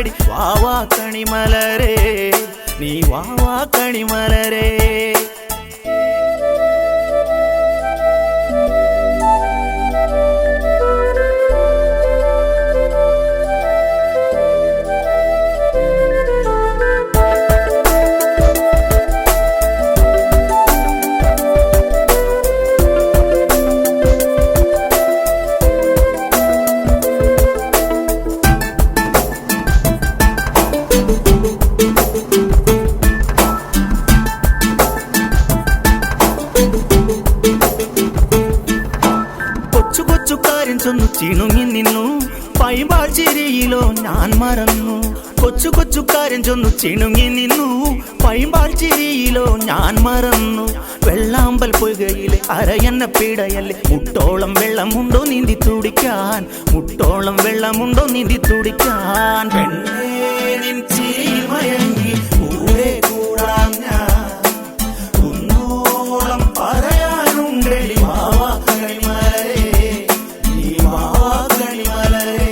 കണ്ടുണ്ടടി വാവാ കണിമലരേ നീ വാവാ കണിമലരേ. കൊച്ചു കൊച്ചു കാര്യം ചൊന്നു ചിണുങ്ങി നിന്നു പൈമ്പാൾ ചിരിയിലോ ഞാൻ മറന്നു. കൊച്ചു കൊച്ചു കാര്യം ചൊന്നു ചിണുങ്ങി നിന്നു പൈമ്പാൾ ചിരിയിലോ ഞാൻ മറന്നു. വെള്ളാമ്പൽ പൊയ്കയിലെ അരയന്ന പീടയല്ലേ മുട്ടോളം വെള്ളമുണ്ടോ നീന്തി തുടിക്കാൻ, മുട്ടോളം വെള്ളമുണ്ടോ നീന്തി തുടിക്കാൻ. പെണ്ണേ നിൻ ചിരിയിൽ മയങ്ങി കൂടെ കൂടാം ഞാൻ, കുന്നോളം പറയാനുണ്ടടി വാവാ കണിമലരേ നീ വാവാ കണിമലരേ.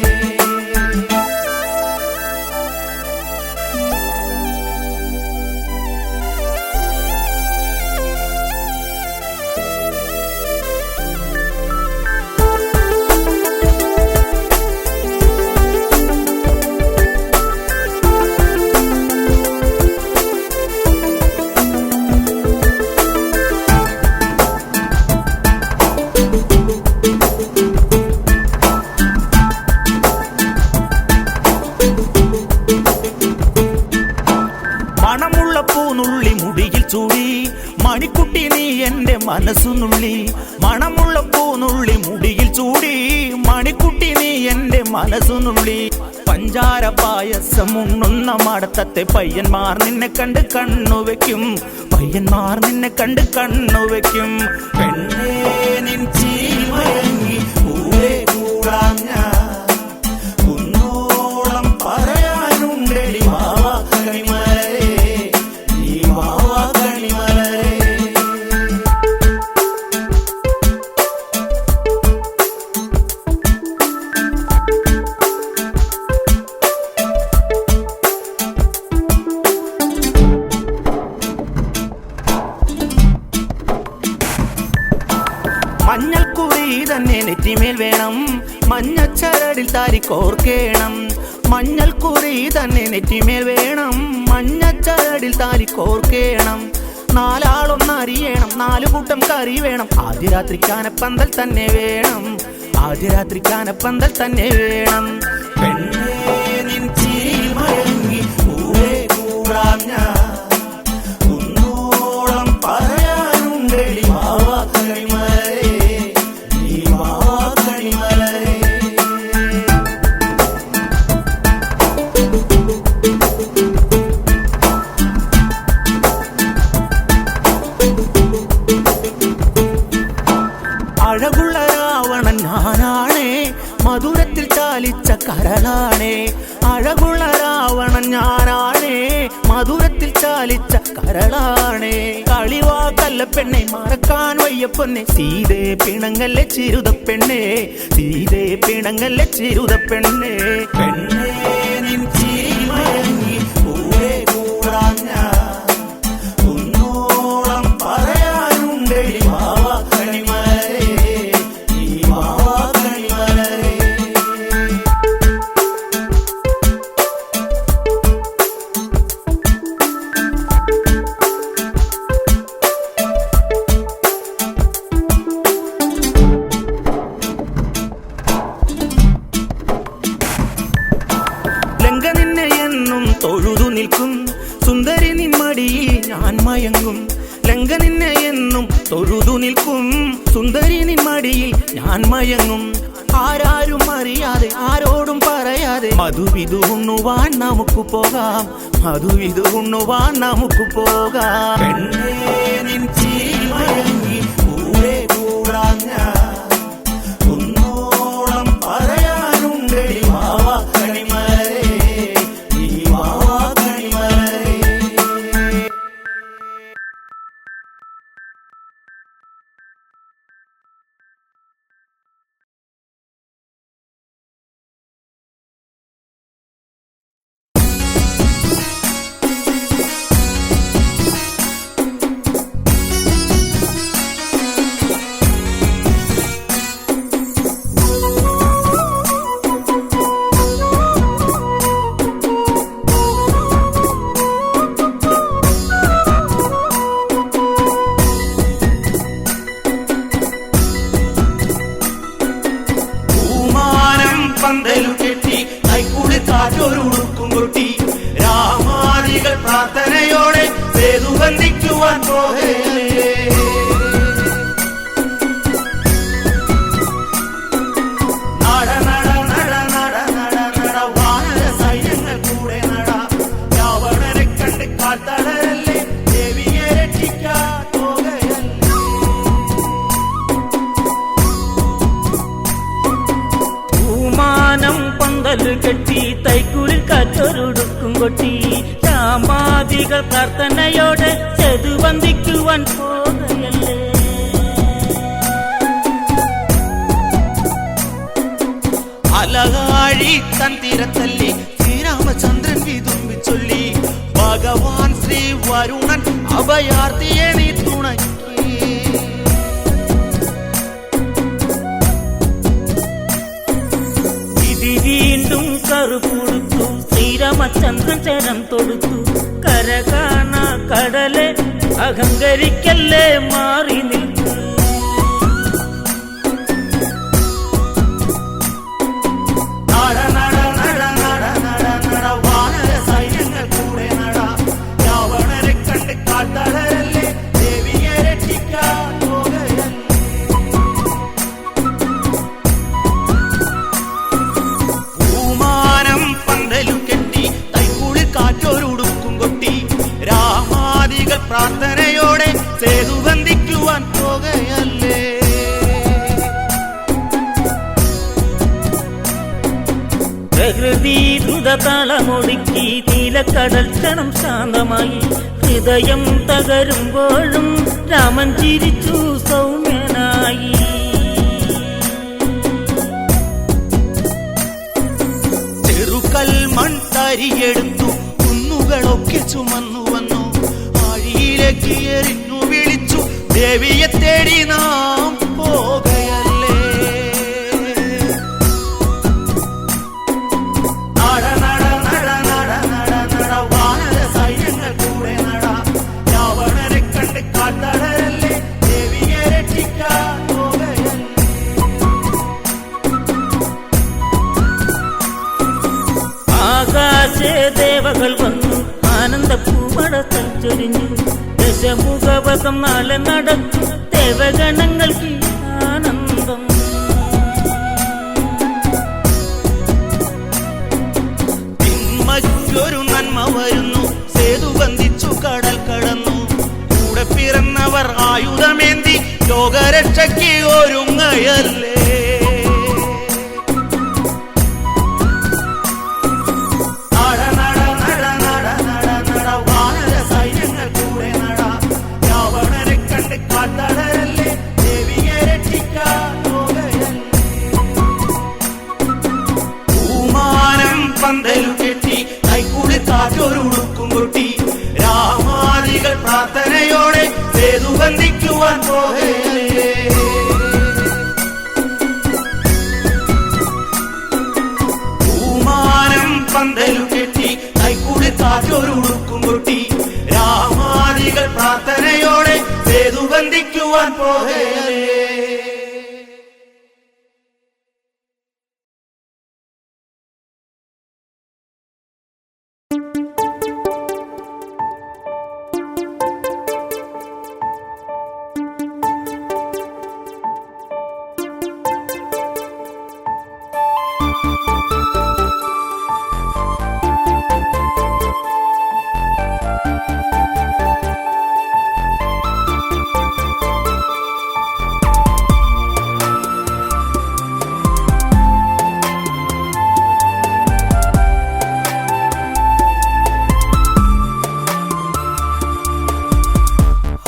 മണമുള്ള പൂനുള്ളി മുടിയിൽ ചൂടി മണിക്കുട്ടി നീ എന്റെ മനസ്സു നുള്ളി. മണമുള്ള പൂനുള്ളി മുടിയിൽ ചൂടി മണിക്കുട്ടി നീ എന്റെ മനസ്സു നുള്ളി. പഞ്ചാര പായസം ഉണ്ണുന്ന മടത്തത്തെ പയ്യന്മാർ നിന്നെ കണ്ട് കണ്ണുവെക്കും, പയ്യന്മാർ നിന്നെ കണ്ട് കണ്ണുവെക്കും. പെണ്ണേ നിൻ ചിരിയിൽ മയങ്ങി കൂടെ കൂടാം ഞാൻ, കുന്നോളം പറയാനുണ്ടടി വാവാ കണിമലരേ നീ വാവാ കണിമലരേ. മഞ്ഞൾക്കുറി തന്നെ നെറ്റിമേൽ വേണം, മഞ്ഞച്ചരടിൽ താരി കോർക്കേണം. മഞ്ഞൾക്കുറി തന്നെ നെറ്റിമേൽ വേണം, മഞ്ഞച്ചരടിൽ താരി കോർക്കേണം. നാലാളൊന്നറിയണം, നാലുകൂട്ടം കറി വേണം, ആദ്യ രാത്രി കാനപ്പന്തൽ തന്നെ വേണം, ആദ്യ രാത്രി കാനപ്പന്തൽ തന്നെ വേണം. പെണ്ണേ നിൻ ചിരിയിൽ മയങ്ങി കൂടെ കൂടാം ഞാൻ, കുന്നോളം പറയാനുണ്ടടി വാവാ കണിമലരേ നീ വാവാ കണിമലരേ. അഴകുള്ള രാവണൻ ഞാനാണേ, മധുരത്തിൽ ചാലിച്ച കരളാണേ. അഴകുള്ള രാവണൻ ഞാനാണേ, മധുരത്തിൽ ചാലിച്ച കരളാണേ. കളിവാക്കല്ല പെണ്ണെ മറക്കാൻ വയ്യ പൊന്നെ, സീതേ പിണങ്ങല്ലേ ചിരുത പെണ്ണെ, സീതേ പിണങ്ങല്ലേ ചിരുത പെണ്ണെ. പെണ്ണേ നിൻ ചിരിയിൽ മയങ്ങി കൂടെ കൂടാം ഞാൻ, കുന്നോളം പറയാനുണ്ടടി വാവാ കണിമലരേ നീ വാവാ കണിമലരേ. ലങ്ക നിന്നെ എന്നും തൊഴുതു നിൽക്കും, സുന്ദരി നിൻ മടിയിൽ ഞാൻ മയങ്ങും. ലങ്ക നിന്നെ എന്നും തൊഴുതു നിൽക്കും, സുന്ദരി നിൻ മടിയിൽ ഞാൻ മയങ്ങും. ആരാരും അറിയാതെ ആരോടും പറയാതെ മധുവിധു ഉണ്ണുവാൻ നമുക്ക് പോകാം, മധുവിധു ഉണ്ണുവാൻ നമുക്ക് പോകാം. പെണ്ണേ നിൻ ചിരിയിൽ മയങ്ങി കൂടെ കൂടാം ഞാൻ, കാറ്റൊരുടുക്കും കൊട്ടി രാമാദികൾ പ്രാർത്ഥനയോടെ സേതുബന്ധിക്കുവാൻ പോകയല്ലേ. നട നട നട നട നട നട വാനര സൈന്യങ്ങൾ കൂടെ നട രാവണനെ കണ്ട് കാത്തടരല്ലേ ദേവിയെ രക്ഷിക്കാൻ പോകയല്ലേ. പൂമാനം പന്തല് കെട്ടി തൈക്കുളിൽ കാറ്റൊരുടുക്കും കൊട്ടി രാമാദികൾ പ്രാർത്ഥനയോടെ സേതുബന്ധിക്കുവാൻ പോകയല്ലേ. അലകാഴി തന്തിരത്തല്ലി ശ്രീരാമചന്ദ്രൻ വിതുമ്പിച്ചൊല്ലി ഭഗവാൻ ശ്രീ വരുണൻ അഭയാർത്ഥിയെ നീ തുണക്കി. വിധി വീണ്ടും കറുപുടുത്തു ശ്രീരാമചന്ദ്രൻ ചരം തൊടുത്തു കര കാണാ കടലെ അഹങ്കരിക്കല്ലേ മാറി നിൽക്കൂ. നട നട നട നട നട നട വാനര സൈന്യങ്ങൾ കൂടെ നട രാവണനെ കണ്ട് കാത്തടരല്ലേ ദേവിയെ രക്ഷിക്കാൻ പോകയല്ലേ. പൂമാനം പന്തലു കെട്ടി തൈക്കുളിൽ കാറ്റൊരുടുക്കും കൊട്ടി രാമാദികൾ പ്രാർത്ഥനയോടെ സേതുബന്ധിക്കുവാൻ പോകയല്ലേ. പ്രകൃതി ദ്രുതതാളമൊടുക്കി നീലക്കടൽ ക്ഷണം ശാന്തമായി ഹൃദയം തകരുമ്പോഴും രാമൻ ചിരിച്ചു സൗമ്യനായി. ചെറുകൽ മൺതരിയെടുത്തു കുന്നുകളൊക്കെ ചുമന്നു വന്നു ആഴിയിലേക്ക് എറിഞ്ഞു വിളിച്ചു ദേവിയെ തേടി നാം പോകയല്ലേ. നട നട നട നട നട നട വാനര സൈന്യങ്ങൾ കൂടെ നട രാവണനെ കണ്ട് കാത്തടരല്ലേ ദേവിയെ രക്ഷിക്കാൻ പോകയല്ലേ. ആകാശേ ദേവകൾ വന്നു ആനന്ദപ്പൂമഴ തഞ്ചൊരിഞ്ഞു ദശമുഖവകം നാളെ നടക്കും ദേവഗണങ്ങൾക്ക് ആനന്ദം. തിന്മയ്ക്കൊരു നന്മ വരുന്നു സേതുബന്ധിച്ചു കടൽ കടന്നു കൂടെ പിറന്നവർ ആയുധമേന്തി ലോകരക്ഷയ്ക്ക് ഒരുങ്ങയല്ലേ. നട നട നട നട നട നട വാനര സൈന്യങ്ങൾ കൂടെ നട രാവണനെ കണ്ട് കാത്തടരല്ലേ ദേവിയെ രക്ഷിക്കാൻ പോകയല്ലേ. പൂമാനം പന്തലു കെട്ടി തൈക്കുളിൽ കാറ്റൊരുടുക്കും കൊട്ടി രാമാദികൾ പ്രാർത്ഥനയോടെ സേതുബന്ധിക്കുവാൻ പോകയല്ലേ. പൂമാനം പന്തലു കെട്ടി തൈക്കുളിൽ കാറ്റൊരുടുക്കും കൊട്ടി രാമാദികൾ പ്രാർത്ഥനയോടെ സേതുബന്ധിക്കുവാൻ പോകയല്ലേ.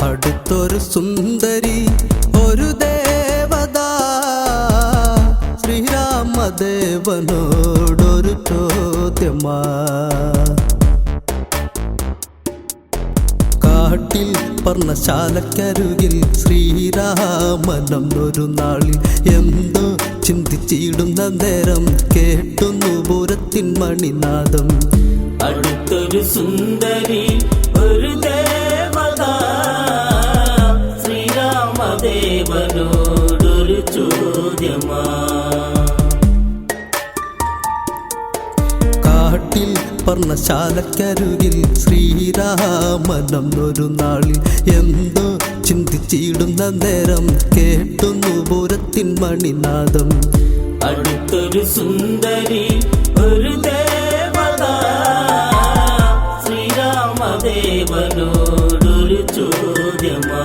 അടുത്തൊരു സുന്ദരി ഒരു ദേവത ശ്രീരാമദേവനോടൊരു ചോദ്യമാ കാട്ടിൽ പർണശാലക്കരുകിൽ ശ്രീരാമനൊരു നാളിൽ എന്തോ ചിന്തിച്ചിടുന്ന നേരം കേട്ടുന്നു പൂരത്തിൻ മണിനാദം. അടുത്തൊരു സുന്ദരി ഒരു ദേവത ശ്രീരാമദേവനോടൊരു ചോദ്യമാ നാട്ടിൽ പർണശാലക്കരുകിൽ ശ്രീരാമനൊരു നാളിൽ എന്തോ ചിന്തിച്ചിടുന്ന നേരം കേട്ടുന്നു പൂരത്തിൻ മണിനാദം. അടുത്തൊരു സുന്ദരി ഒരു ദേവത ശ്രീരാമദേവനോടൊരു ചോദ്യമാ.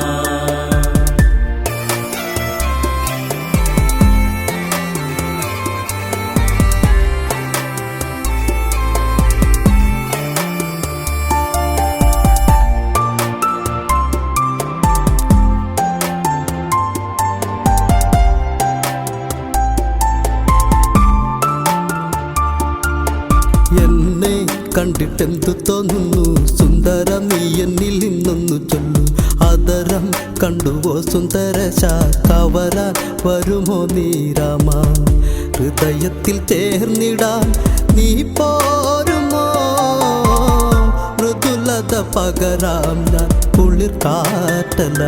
എന്നെ കണ്ടിട്ടെന്തു തോന്നുന്നു സുന്ദര നീ എന്നിൽ നിന്നൊന്നു ചൊല്ലു. അതരം കണ്ടുവോ സുന്ദരശ കവരാൻ വരുമോ നീ രാമ. ഹൃദയത്തിൽ ചേർന്നിടാൻ നീ പോരുമോ. മൃദുലത പകരാം ഞാൻ കുളിർ കാറ്റല.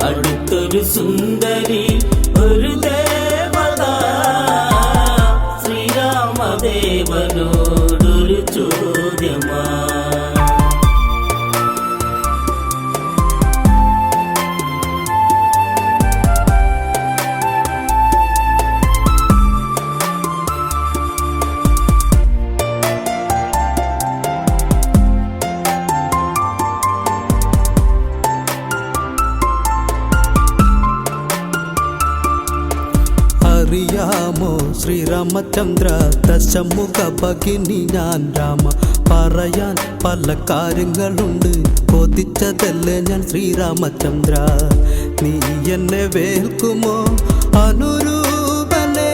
അടുത്തൊരു സുന്ദരി ഒരു ദേവത ശ്രീരാമദേവനോടൊരു ചോദ്യമാ. അറിയാമോ ശ്രീരാമചന്ദ്ര ദശമുഖ ഭഗിനി ഞാൻ രാമ. പറയാൻ പല കാര്യങ്ങളുണ്ട് കൊതിച്ചതല്ലേ ഞാൻ ശ്രീരാമചന്ദ്ര. നീ എന്നെ വേൽക്കുമോ അനുരൂപനേ.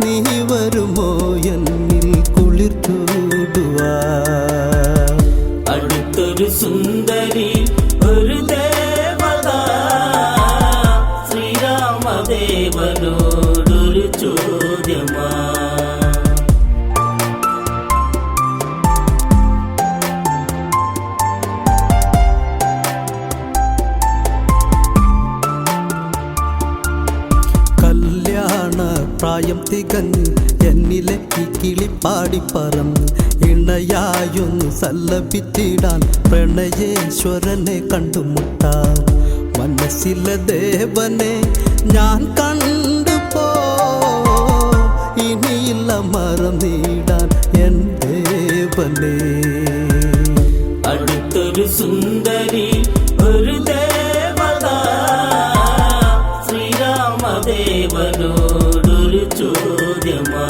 നീ വരുമോ എന്നിൽ കുളിർ ചൂടുവാ. അടുത്തൊരു സുന്ദരി ഒരു ദേവത ശ്രീരാമദേവനോടൊരു ചോദ്യമാ. കല്യാണ പ്രായം തികഞ്ഞ് എന്നിലെ ഈ കിളിപ്പാടി പറന്ന് ഇണയായൊന്ന് സല്ലപിച്ചിടാൻ പ്രണയേശ്വരനെ കണ്ടുമുട്ടാൻ. മനസ്സിലെ ദേവനെ ഞാൻ കണ്ടുപോ. ഇനിയില്ല മറന്നിടാൻ എൻ ദേവനെ. അടുത്തൊരു സുന്ദരി ഒരു ദേവത ശ്രീരാമദേവനോടൊരു ചോദ്യമാ.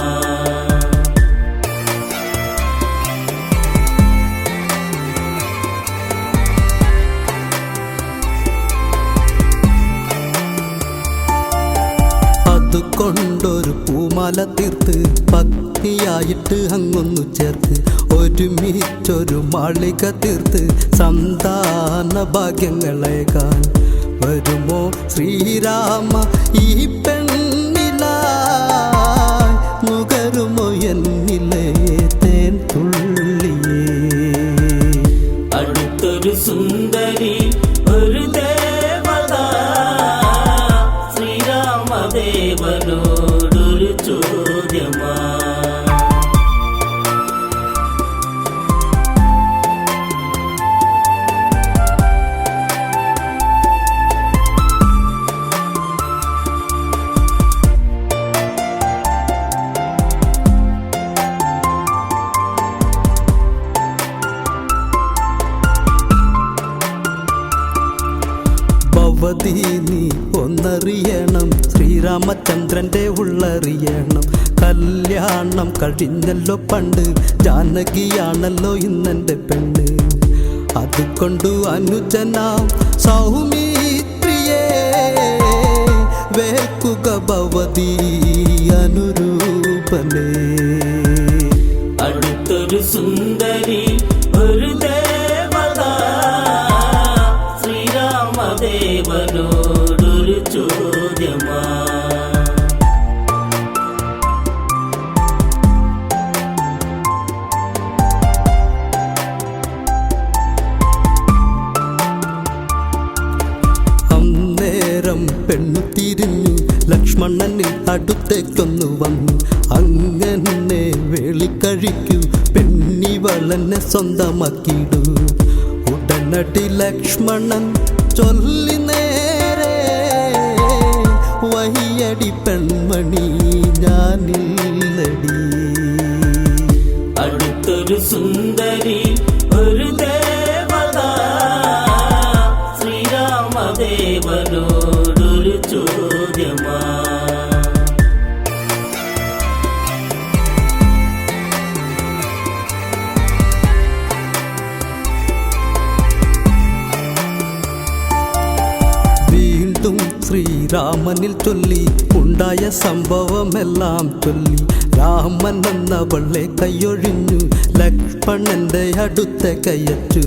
അതുകൊണ്ടൊരു പൂമാല തീർത്ത് ഭക്തിയായിട്ട് അങ്ങൊന്നു ചേർത്ത് ഒരുമിച്ചൊരു മാളിക തീർത്ത് സന്താന ഭാഗ്യങ്ങളേകാൻ വരുമോ ശ്രീരാമ ഈ പെണ്ണിലായി. നുകരുമോ എന്നിലെ തേൻ തുള്ളിയേ. അടുത്തൊരു സുന്ദരി ഒരു ദേവത ശ്രീരാമദേവനോടൊരു ചോദ്യമാ. ഭവതി നീ ഒന്നറിയണം ശ്രീരാമചന്ദ്രന്റെ ഉള്ളറിയണം. കല്യാണം കഴിഞ്ഞല്ലോ പണ്ട് ജാനകിയാണല്ലോ ഇന്നെൻ്റെ പെണ്ണ്. അതുകൊണ്ടു അനുജനാം സൗമിത്രിയേ വേൽക്കുക ഭവതി അനുരൂപനേ. അടുത്തൊരു സുന്ദരി ഒരു ദേവത ശ്രീരാമദേവനോടൊരു ചോദ്യമാ. അന്നേരം പെണ്ണു തിരിഞ്ഞു ലക്ഷ്മണ ലക്ഷ്മണനിൽ അടുത്തേക്കൊന്നു വന്നു. അങ്ങനെ വേളിക്കഴിക്കൂ, പെണ്ണിവളനെ സ്വന്തമാക്കിയിടൂ. ഉടനടി ലക്ഷ്മണൻ ചൊല്ലി നേരെ, വയ്യടി പെൺമണി ഞാനില്ലടി. അടുത്തൊരു സുന്ദരി ഒരു ദേവത, ശ്രീരാമദേവനോടൊരു ചോദ്യമാ. വീണ്ടും ശ്രീരാമനിൽ ചൊല്ലി ഉണ്ടായ സംഭവമെല്ലാം ചൊല്ലി. രാമൻ എന്നവളെ കൈയൊഴിഞ്ഞു, ലക്ഷ്മണന്റെ അടുത്ത കയറ്റു.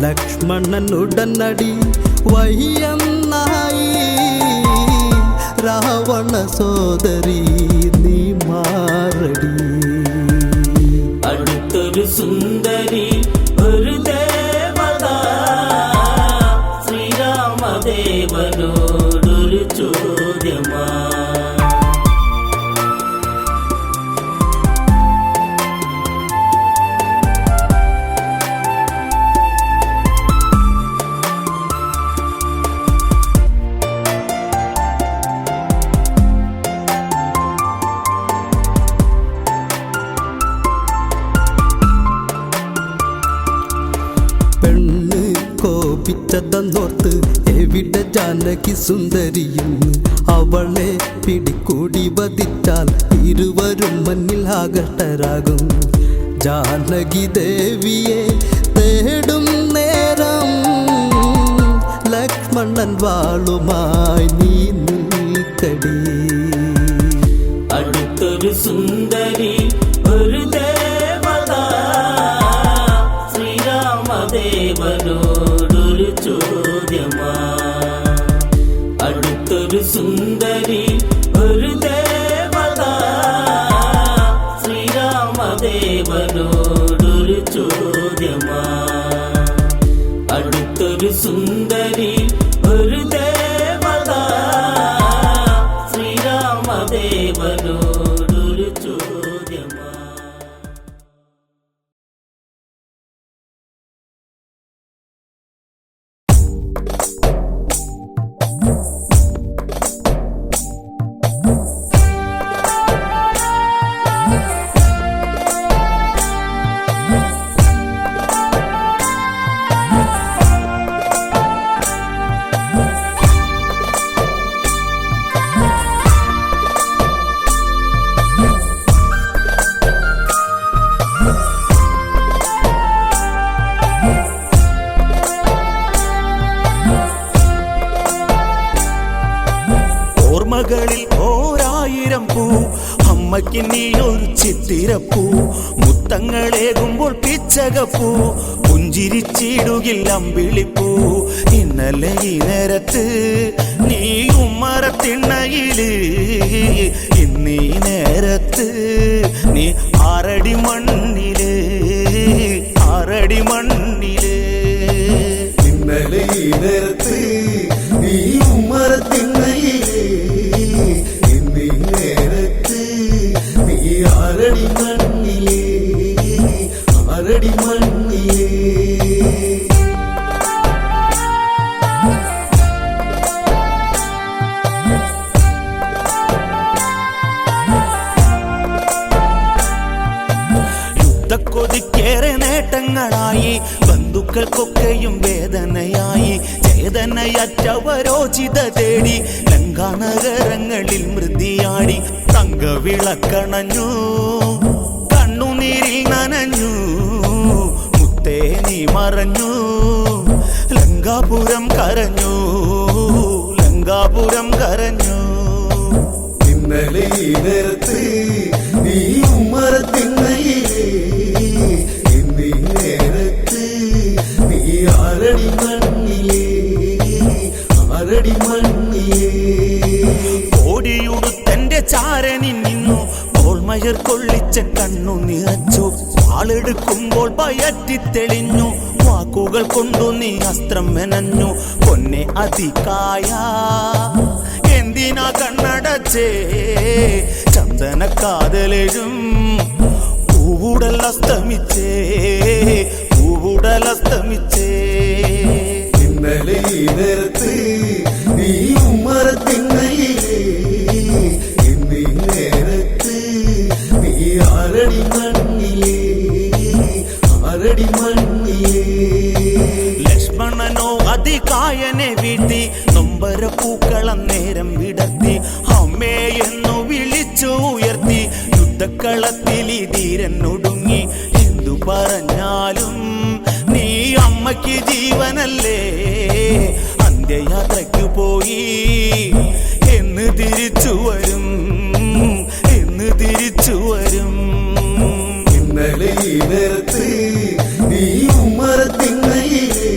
ലക്ഷ്മണൻ ഉടനടി വയ്യെന്നായി, രാവണ സോദരി നീ മാറടി. അടുത്തൊരു സുന്ദരി ഒരു ദേവത, ശ്രീരാമദേവനോടൊരു ചോദ്യമാ. പെണ്ണ് കോപിച്ചതെന്നോർത്ത് എവിടെ ജാനകി സുന്ദരിയെന്ന്. അവളെ പിടികൂടി വധിച്ചാൽ ഇരുവരും മഞ്ഞിൽ ആകട്ടരാകും. ജാനകി ദേവിയെ തേടും നേരം ലക്ഷ്മണൻ വാളുമായി നീ നിൽക്കടി. അടുത്തൊരു സുന്ദരി ഒരു ദേവത, ശ്രീരാമദേവനോടൊരു ചോദ്യമാ. അടുത്തൊരു സുന്ദരി ഒരു ദേവത, ശ്രീരാമദേവനോടൊരു ചോദ്യമാ. അടുത്തൊരു സുന്ദരി ഒരു ദേവത, ശ്രീരാമദേവനോടൊരു ചോദ്യമാ. ഓർമ്മകളിൽ ഓരായിരം പൂ, അമ്മയ്ക്ക് നീ ഒരു ചിത്തിരപ്പൂ. മുത്തങ്ങളേകുമ്പോൾ പിച്ചകപ്പൂ, പുഞ്ചിരിച്ചിടുകിൽ അമ്പിളിപ്പൂ. ഇന്നലെ ഈ നേരത്ത് നീ ഉമ്മറത്തിണ്ണയില്, ഇന്നീ നേരത്ത് നീ ആറടി മണ്ണില്, ആറടി മണ്ണില്. ഇന്നലെ ഈ നേരത്ത് നീ ഉമ്മറത്തിണ്ണയിലേ, ഇന്നീ നേരത്ത് നീ ആറടി മണ്ണിലേ, ആറടി മണ്ണിലേ. യുദ്ധക്കൊതിക്കേറെ നേട്ടങ്ങളായി, ബന്ധുക്കൾക്കൊക്കെയും വേദനയായി. ചേതനയറ്റവരോചിത തേടി ലങ്കാനഗരങ്ങളിൽ മൃതിയാടി. തങ്കവിളക്കണഞ്ഞു, കണ്ണുനീരിൽ നനഞ്ഞു, മുത്തേ നീ മറഞ്ഞു. ലങ്കാപുരം കരഞ്ഞു, ലങ്കാപുരം കരഞ്ഞു. ഇന്നലെ ഈ നേരത്ത് നീ ഉമ്മറത്തിണ്ണയിലേ, ഇന്നീ നേരത്ത് നീ ആറടി മണ്ണിലേ, ആറടി മണ്ണിലേ. ഓടിയുടുത്തന്റെ ചാരനിൽ നിന്നു ഓൾമയർ കൊള്ളിച്ച കണ്ണു നിറച്ചു. വാളെടുക്കുമ്പോൾ പയറ്റിത്തെളിഞ്ഞു, വാക്കുകൾ കൊണ്ടു നീ അസ്ത്രം മെനഞ്ഞു. പൊന്നെ അതികായ എന്തിനാ കണ്ണടച്ചേ ചന്ദന കാതലെഴും പൂവുടലസ്തമിച്ചേ ഇന്നലെ ഈ നേരത്ത് നീ ഉമ്മറത്തിണ്ണയിലേ ഇന്നീ നേരത്ത് നീ ആരടി മണ്ണിലേ ലക്ഷ്മണനോ അതികായനെ വീട്ടി നൊമ്പര പൂക്കളം നേരം വിടർത്തി അമ്മേ എന്നു വിളിച്ചു ഉയർത്തി യുദ്ധക്കളത്തിൽ ഈ ധീരൻ ഒടുങ്ങി എന്തു പറഞ്ഞാലും നീ അമ്മയ്ക്ക് ജീവനല്ലേ അന്ത്യയാത്രയ്ക്ക് പോയി എന്ന് തിരിച്ചു വരും ഇന്നലെ ഈ നേരത്ത് നീ ഉമ്മറത്തിണ്ണയിലേ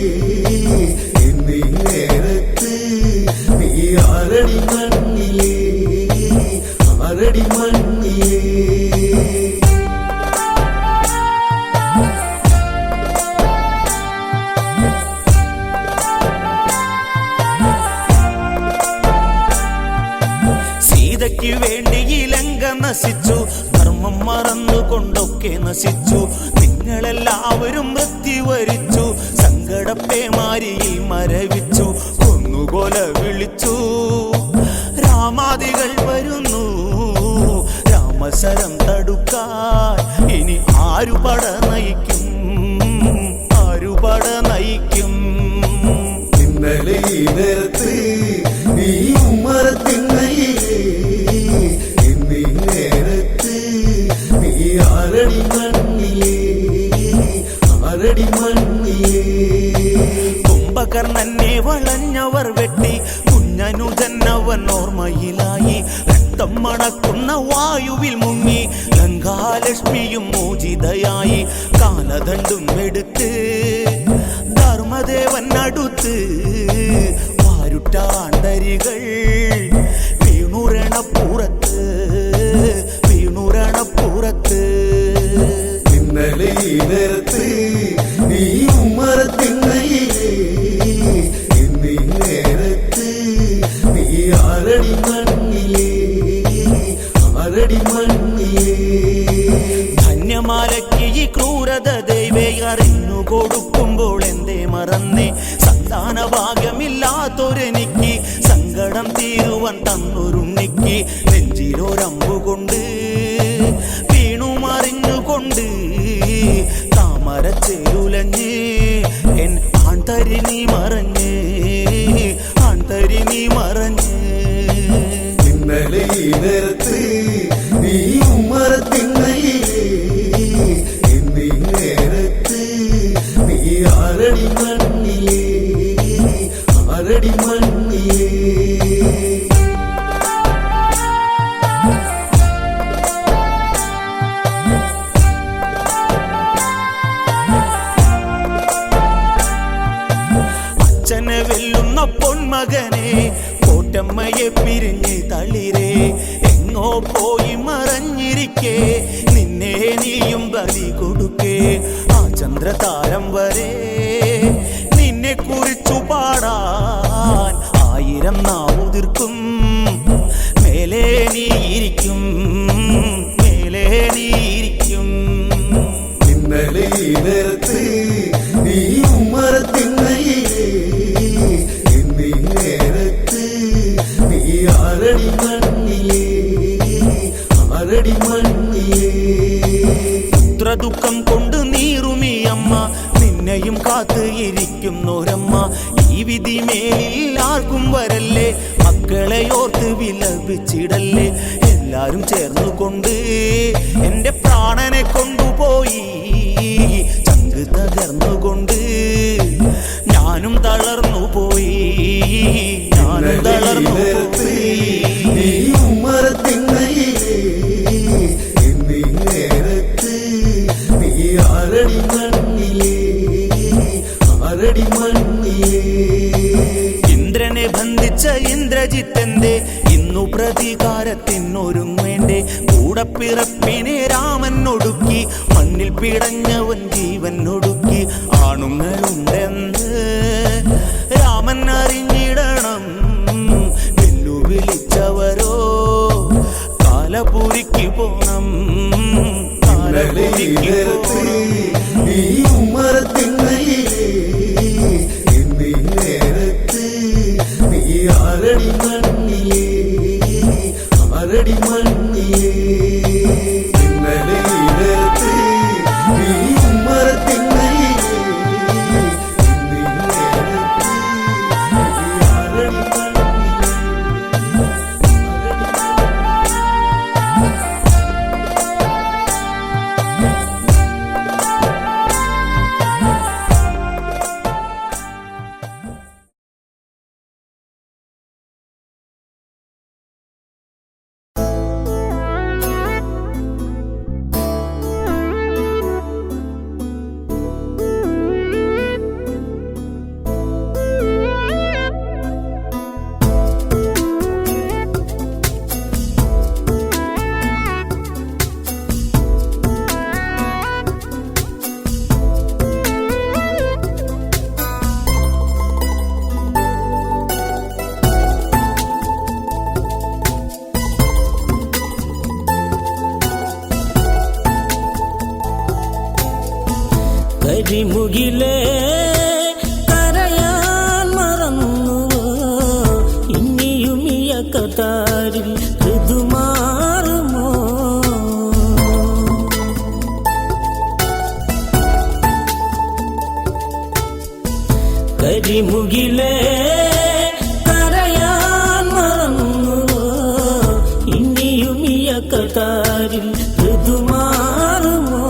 ഇന്നീ നേരത്ത് നീ ആരടി മണ്ണിലേ സീതയ്ക്ക് വേണ്ടി ഈ ലങ്ക നശിച്ചു ധർമ്മം മറന്നുകൊണ്ടൊക്കെ നശിച്ചു നിങ്ങളെല്ലാവരും മൃത്യു വരിച്ചു സങ്കടപ്പേമാരിയിൽ മരവിച്ചു കൊന്നുകൊല വിളിച്ചു രാമാദികൾ വരുന്നു രാമശരം തടുക്കാൻ ഇനി ആരു പട നയിക്കും ഇന്നലെ ഈ നേരത്ത് നീ ഉമ്മറത്തിണ്ണയിലേ ഇന്നീ നേരത്ത് നീ ആരടി മണ്ണിലേ കുംഭകർണനെ വളഞ്ഞവർ വെട്ടി കുഞ്ഞനുജന്നവൻ ഓർമ്മയിലായി രക്തം മണക്കുന്ന വായുവിൽ മുങ്ങി ലങ്കാലക്ഷ്മിയും മോചിതയായി കാലദണ്ഡും എടുത്ത് ധർമ്മദേവൻ അടുത്ത് വാരുട്ടാണ്ടരികൾ വീണുരണപ്പുറത്ത് ഇന്നലെ ഈ നേരത്ത് നീ ഉമ്മറത്തിണ്ണയിലേ ഇന്നീ നേരത്ത് നീ ആരടി മണ്ണിലേ ധന്യമാലയ്ക്ക് ഈ ക്രൂരത ദൈവേ അറിഞ്ഞു കൊടുക്കുമ്പോൾ എന്തേ മറന്നേ സന്താന ഭാഗ്യമില്ലാത്തൊരെനിക്ക് സങ്കടം തീരുവാൻ തന്നൊരുണ്ണിക്ക് നെഞ്ചിലൊരമ്പുകൊണ്ട് വീണു മറിഞ്ഞുകൊണ്ട് താമരച്ചേരുലഞ്ഞ് എൻ ആൺതരിനി മറഞ്ഞ് ഇന്നലെ ഈ നേരത്ത് നീ ഉമ്മറത്തിണ്ണയിലേ ഇന്നീ നേരത്ത് നീ ആരടി മണ്ണിലേ അച്ഛനെ വെല്ലുന്ന പൊന്മകനെ കോട്ടമ്മയെ പിരിഞ്ഞ് തളിരേ എങ്ങോ പോയി മറഞ്ഞിരിക്കേ നിന്നെ നീയും ബലി കൊടുക്കേ ആ ചന്ദ്രതാരം വരെ നിന്നെ കുറിച്ചു പാടാൻ 1000 നാവുതിർക്കും മേലേ നീ ഇരിക്കും ഇന്നലെ ഈ നേരത്ത് നീ ഉമ്മറത്തിണ്ണയിലേ ഇന്നീ നേരത്ത് നീ ആരടി മണ്ണിലേ പുത്രദുഃഖം കൊണ്ട് നീറുമീ അമ്മ നിന്നെയും കാത്ത് ഇരിക്കുന്നൊരമ്മ ഈ വിധി മേലിൽ ആർക്കും വരല്ലേ മക്കളെ ഓർത്ത് വിലപിച്ചിടല്ലേ എല്ലാരും ചേർന്നുകൊണ്ട് എന്റെ പ്രാണനെ കൊണ്ടുപോയി ചങ്ക് തകർന്നുകൊണ്ട് ഞാനും തളർന്നു പോയി നീ ഉമ്മറത്തിണ്ണയിലേ ഇന്നീ നേരത്ത് നീ ആരടി മണ്ണിലേ ഇന്ദ്രനെ ബന്ധിച്ച ഇന്ദ്രജിത്തന്റെ ഇന്നു പ്രതികാരത്തിനൊരുങ്ങേണ്ടേ കൂടപ്പിറപ്പിനെ രാമൻ ഒടുക്കി മണ്ണിൽ പിടഞ്ഞവൻ ജീവൻ ഒടുക്കി ആണുങ്ങളുണ്ടെന്ന് രാമൻ അറിഞ്ഞിടണം വെല്ലുവിളി പഠിച്ചവരോ കാലപൂരിക്ക് പോണം കാലപൂരിക്ക് പോണം നീ ഉമ്മറത്തിണ്ണയിലേ എന്നീ നേരത്ത് നീ ആരടി മണ്ണിലേ ആരടി മണ്ണിലേ ഇന്നലെ നേരത്ത് നീ ഉമ്മറത്തിണ്ണയിലേ എന്നീ നേരത്ത് നീ ആരടി കരിമുകിലേ കരയാൻ മറന്നുവോ ഇനിയും ഈ കതാരിൽ ഋതുമാറുമോ കരിമുകിലേ കരയാൻ മറന്നുവോ ഇനിയും ഈ കതാരിൽ ഋതുമാറുമോ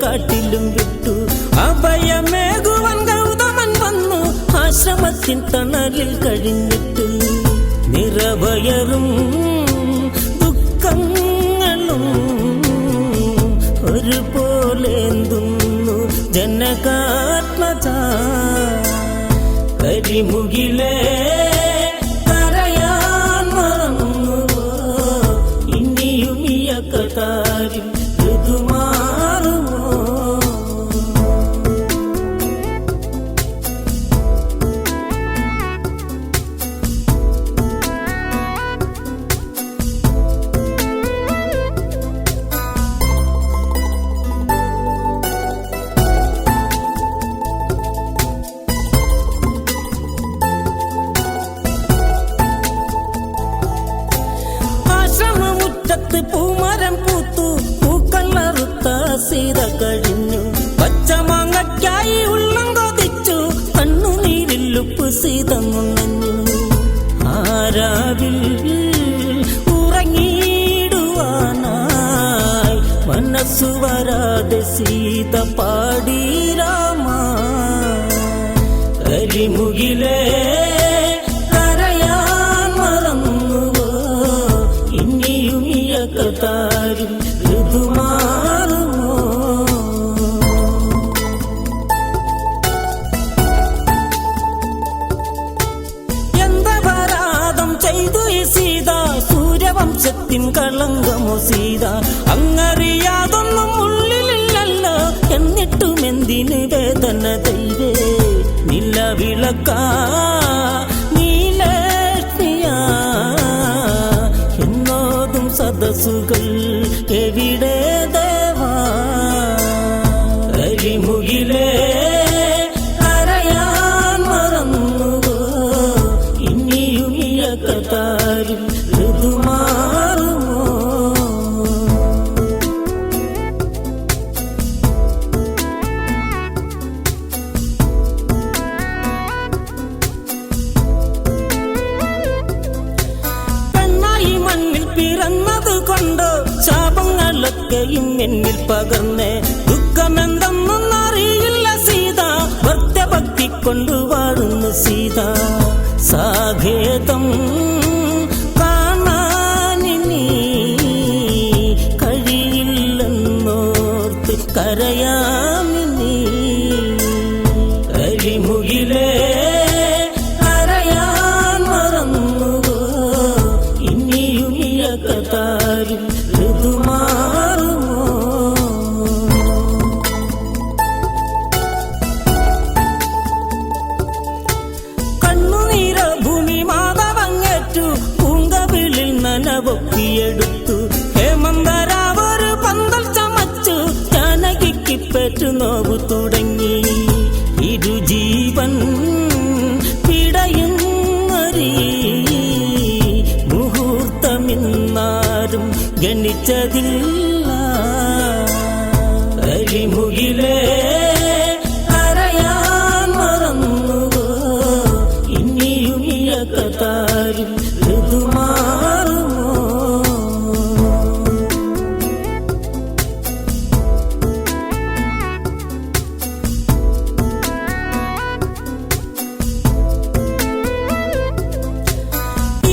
കാട്ടിലും വിട്ടു അഭയമേകുവൻ ഗൗതമൻ വന്നു ആശ്രമത്തിൻ തണലിൽ കഴിഞ്ഞിട്ട് നിറഭയറും ദുഃഖങ്ങളും ഒരുപോലെ എന്തുന്നു ജനകാത്മജ കരിമുകിലേ കരയാൻ മറന്നുവോ ഇനിയും ഈ കതാരിൽ ഋതുമാറുമോ പൂമരം പൂത്തു പൂക്കളറുത്ത സീത കഴിഞ്ഞു പച്ചമാങ്ങയ്ക്കായി ഉള്ളം കൊതിച്ചു കണ്ണുനീരില്ലുപ്പ് സീത നുണഞ്ഞു ആരാവിൽ ഉറങ്ങിടുവാനായി മനസ്സു വരാതെ സീത പാടി രാമ കരിമുകിലേ കതാരിൽ ഋതുമാറുമോ എന്തപരാധം ചെയ്തു ഈ സീത സൂര്യവംശത്തിൻ കളങ്കമോ സീത അങ്ങറിയാതൊന്നും ഉള്ളിലില്ലല്ലോ എന്നിട്ടും എന്തിന് വേദന ദൈവേ നിലവിളക്ക സദസുകൾ എവിടെ ദേവാ കരിമുകിലേ കരയാൻ മറന്നുവോ ഇനിയും ഈ കതാരിൽ ഋതുമാറുമോ പിറന്നതുകൊണ്ട് ശാപങ്ങളൊക്കെയും എന്നിൽ പകർന്നേ ദുഃഖമെന്തെന്നറിയില്ല സീത ഭക്തഭക്തി കൊണ്ടുവാഴ സീതാ സാഖേതം കാണാനിനി കഴിയില്ലെന്നോർത്ത് കരയാമിനി കരിമുകിലേ കരയാൻ മറന്നുവോ ഇനിയും ഇഴക്കത്താരും ഋതുമാറുമോ കണ്ണുനീര ഭൂമി മാതവങ്ങേറ്റു പൂങ്കവിളിൽ നനവൊപ്പിയെടുത്തു ഹേമന്തരാവൊരു പന്തൽ ചമച്ചു ജാനകിക്ക് പെറ്റു നോവു തുടങ്ങി ഇരുജീവൻ പിടയുന്നൊരീ മുഹൂർത്തമിന്നാരും ഗണിച്ചതില്ല കരിമുകിലേ കരയാൻ മറന്നുവോ ഇനിയും ഇഴക്കത്താരും ഋതുമാറുമോ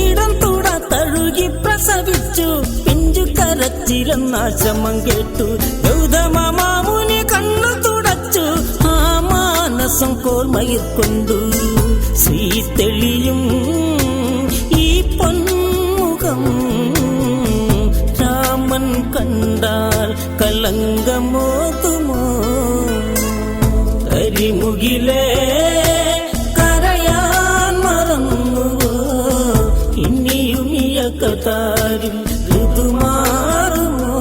ഇടം തുട തഴുകി പ്രസവിച്ചു പിഞ്ചു കരച്ചിലെന്നാശമം കേട്ടു ഗൗതമ മാമുനി കണ്ണു തുടച്ചു ആ മാനസം കോർമയിൽ കൊണ്ടു ശ്രീ തെളിയും ഈ പൊന്മുഖം രാമൻ കണ്ടാൽ കലങ്കമോതുമോ കരിമുകിലേ കരയാൻ മറന്നുവോ ഇനിയും ഇഴക്കത്താരും ഋതുമാറുമോ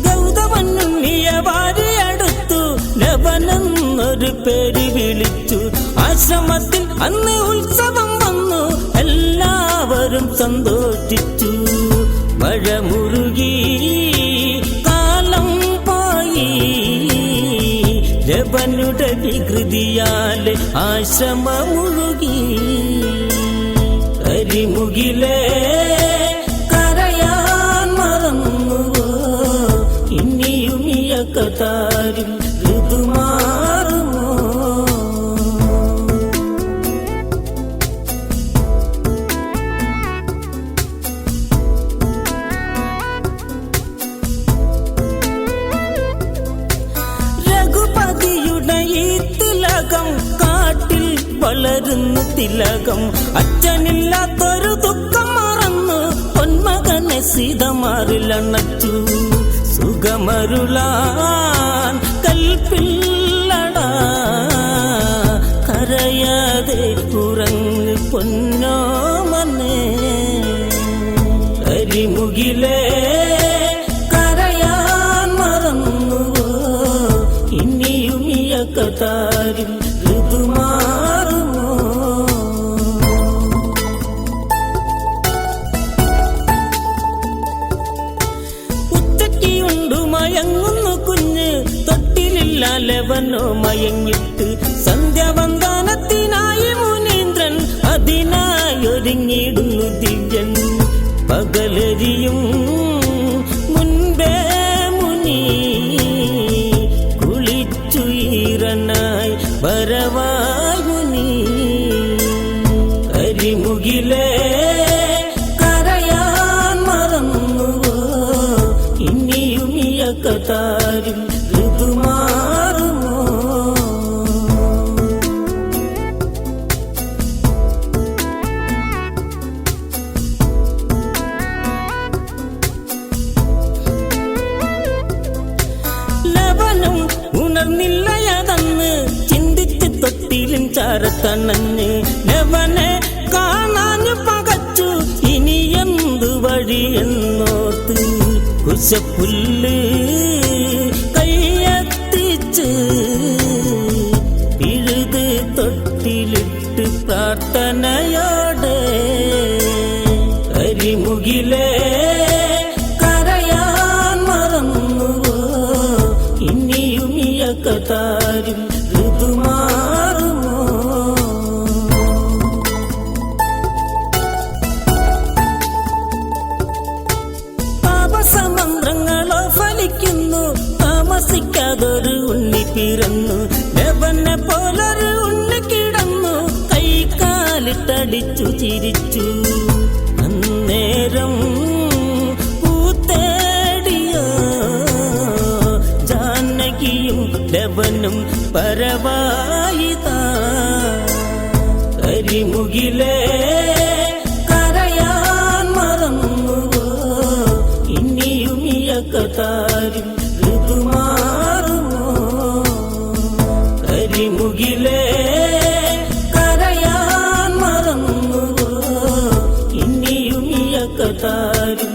ഗൗതമനും മിയവാരിയടുത്തു ലവനെന്നൊരു പേര് വിളിച്ചു ആശ്രമത്തിൽ അന്ന് ഉത്സവം വന്നു എല്ലാവരും സന്തോഷിച്ചു മഴ മുറുകി കാലം പോയി ലവനുടെ വികൃതിയാൽ ആശ്രമമുഴുകി കരിമുകിലേ കരയാൻ മറന്നുവോ ഇനിയും ഇഴക്കത്താരും ഋതുമാറുമോ രഘുപതിയുടെ ഈ തിലകം കാട്ടിൽ വളരുന്നു തിലകം അച്ഛനില്ലാത്തൊരു ദുഃഖം മറന്നു പൊന്മകനെ സീതമാറിലണച്ചു സുഖമരുളാൻ കൽപ്പില്ലടാ കരയാതെ ഉറങ്ങ് പൊന്നോമനെ കരിമുകിലേ കരയാൻ മറന്നുവോ ഇനിയും ഇഴക്കത്താരും ഋതുമാറുമോ ഉച്ചക്കിയുണ്ടു മയങ്ങുന്നു കുഞ്ഞ് തൊട്ടിലില്ല ലവനോ മയങ്ങിട്ട് സന്ധ്യാവന്ദനത്തിനായി മുനീന്ദ്രൻ അതിനായി ഒരുങ്ങിടുന്നു ദിവ്യൻ പകലരിയും മുൻപേ മുനി കുളിച്ചു ഈറനായി വരവായി മുനി കരിമുകിലേ കരയാൻ മറന്നുവോ ഇനിയും ഇഴക്കത്താരും ഋതുമാറുമോ ലവനും ഉണർന്നില്ലയതെന്ന് ചിന്തിച്ച് തൊട്ടിലും ചാരത്തണഞ്ഞ് ലവനെ കാണാഞ്ഞു പകച്ചു ഇനി എന്തു വഴിയെന്നോർത്ത് കുശപ്പുല്ല് കയ്യെത്തിച്ച് പിഴുത് തൊട്ടിലിട്ട് പ്രാർത്ഥനയോടെ കരിമുകിലേ കരയാൻ മറന്നുവോ ഇനിയും ഇഴക്കത്താരും ഋതുമാറുമോ പാപസമന്ത്രങ്ങളോ ഫലിക്കുന്നു കളിച്ചു ചിരിച്ചു അന്നേരം പൂത്തേടിയ ജാനകിയും ലവനും പരവായിത കരിമുകിലേ കരയാൻ മറന്നുവോ ഇനിയും ഇയക്കത്താരും ഋതുമാറുമോ കരിമുകിലേ കരയാൻ മറന്നുവോ ഇനിയും ഇയക്കത്താരും